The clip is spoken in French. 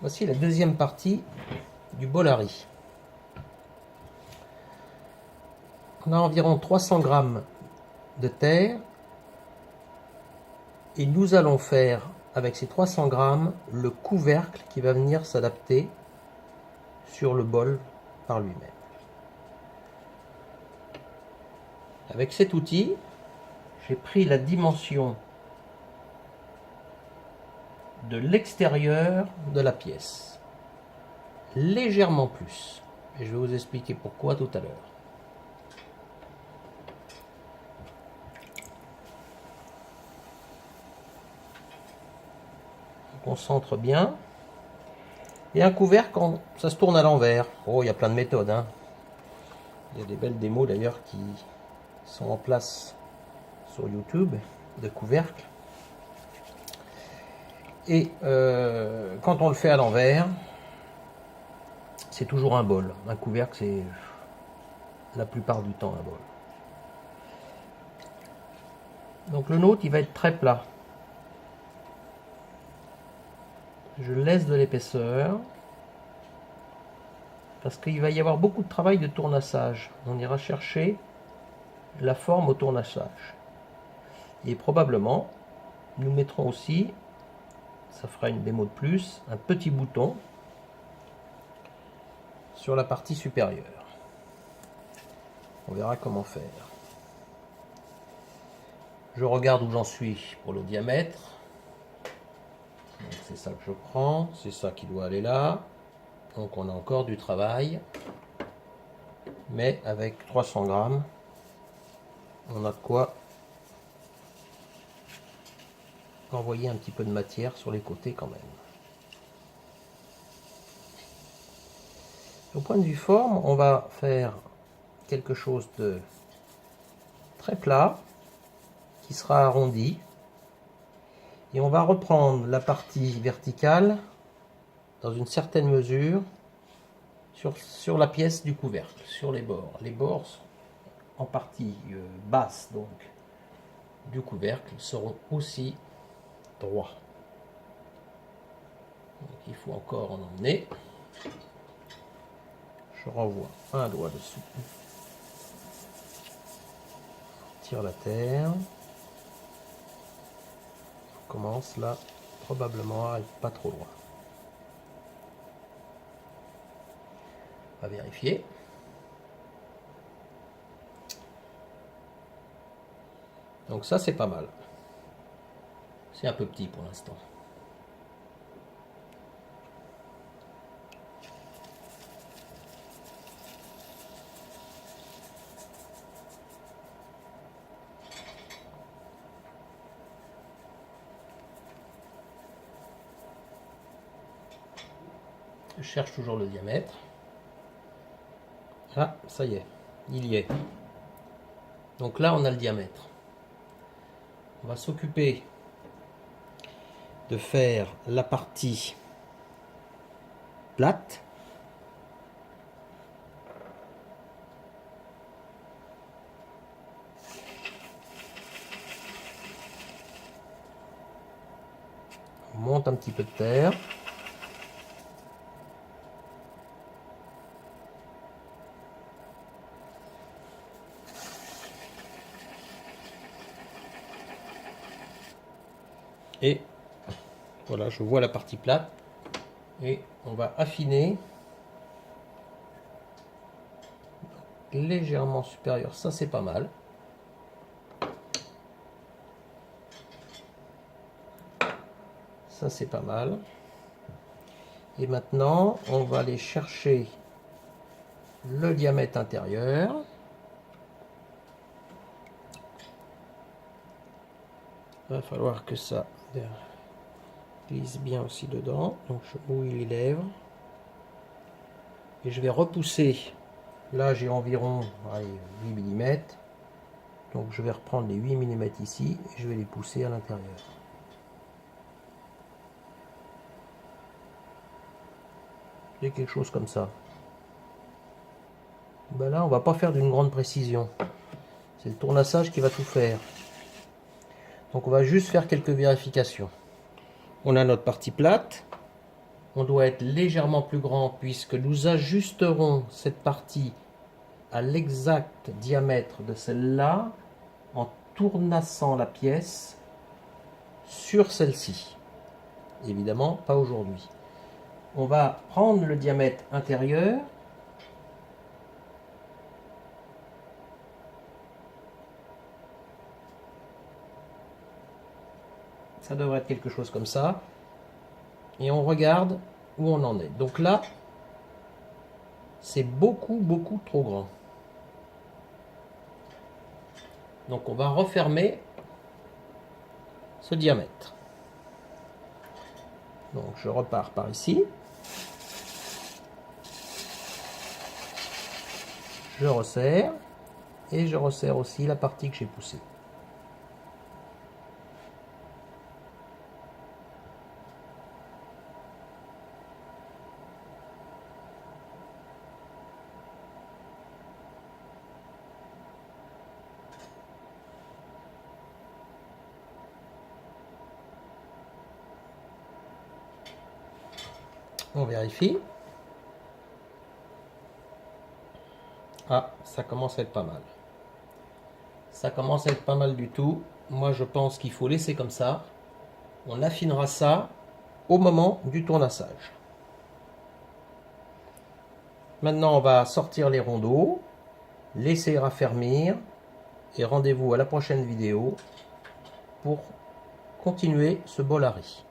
Voici la deuxième partie du bol à riz. On a environ 300 g de terre et nous allons faire avec ces 300 g le couvercle qui va venir s'adapter sur le bol par lui-même. Avec cet outil, j'ai pris la dimension de l'extérieur de la pièce, légèrement plus, et je vais vous expliquer pourquoi tout à l'heure. On concentre bien, et un couvercle quand ça se tourne à l'envers. Oh, il y a plein de méthodes, hein. Il y a des belles démos d'ailleurs qui sont en place sur YouTube de couvercle. Et quand on le fait à l'envers, c'est toujours un bol. Un couvercle, c'est la plupart du temps un bol. Donc le nôtre, il va être très plat. Je laisse de l'épaisseur parce qu'il va y avoir beaucoup de travail de tournassage. On ira chercher la forme au tournassage. Et probablement, nous mettrons aussi, ça fera une démo de plus, un petit bouton sur la partie supérieure. On verra comment faire. Je regarde où j'en suis pour le diamètre. C'est ça que je prends, c'est ça qui doit aller là. Donc on a encore du travail. Mais avec 300 g, on a de quoi envoyer un petit peu de matière sur les côtés quand même. Au point de vue forme, on va faire quelque chose de très plat qui sera arrondi. Et on va reprendre la partie verticale dans une certaine mesure sur la pièce du couvercle, sur les bords. Les bords en partie basse donc du couvercle seront aussi droits. Donc il faut encore en emmener. Je renvoie un doigt dessus. On tire la terre. On commence là probablement à être pas trop loin. On va vérifier. Donc ça c'est pas mal. C'est un peu petit pour l'instant. Je cherche toujours le diamètre. Ah, ça y est, il y est. Donc là, on a le diamètre. On va s'occuper de faire la partie plate. On monte un petit peu de terre. Et voilà, je vois la partie plate. Et on va affiner. Légèrement supérieur, ça c'est pas mal. Ça c'est pas mal. Et maintenant, on va aller chercher le diamètre intérieur. Il va falloir que ça glisse bien aussi dedans. Donc je mouille les lèvres. Et je vais repousser. Là j'ai environ 8 mm. Donc je vais reprendre les 8 mm ici et je vais les pousser à l'intérieur. C'est quelque chose comme ça. Ben là on va pas faire d'une grande précision. C'est le tournassage qui va tout faire. Donc on va juste faire quelques vérifications. On a notre partie plate. on doit être légèrement plus grand puisque nous ajusterons cette partie à l'exact diamètre de celle-là en tournassant la pièce sur celle-ci. Évidemment, pas aujourd'hui. On va prendre le diamètre intérieur ça devrait être quelque chose comme ça et on regarde où on en est. Donc là, c'est beaucoup trop grand. Donc on va refermer ce diamètre. Donc je repars par ici. Je resserre et je resserre aussi la partie que j'ai poussée. On vérifie. Ah, ça commence à être pas mal. Ça commence à être pas mal du tout. Moi, je pense qu'il faut laisser comme ça. On affinera ça au moment du tournassage. Maintenant, on va sortir les rondeaux, laisser raffermir et rendez-vous à la prochaine vidéo pour continuer ce bolari.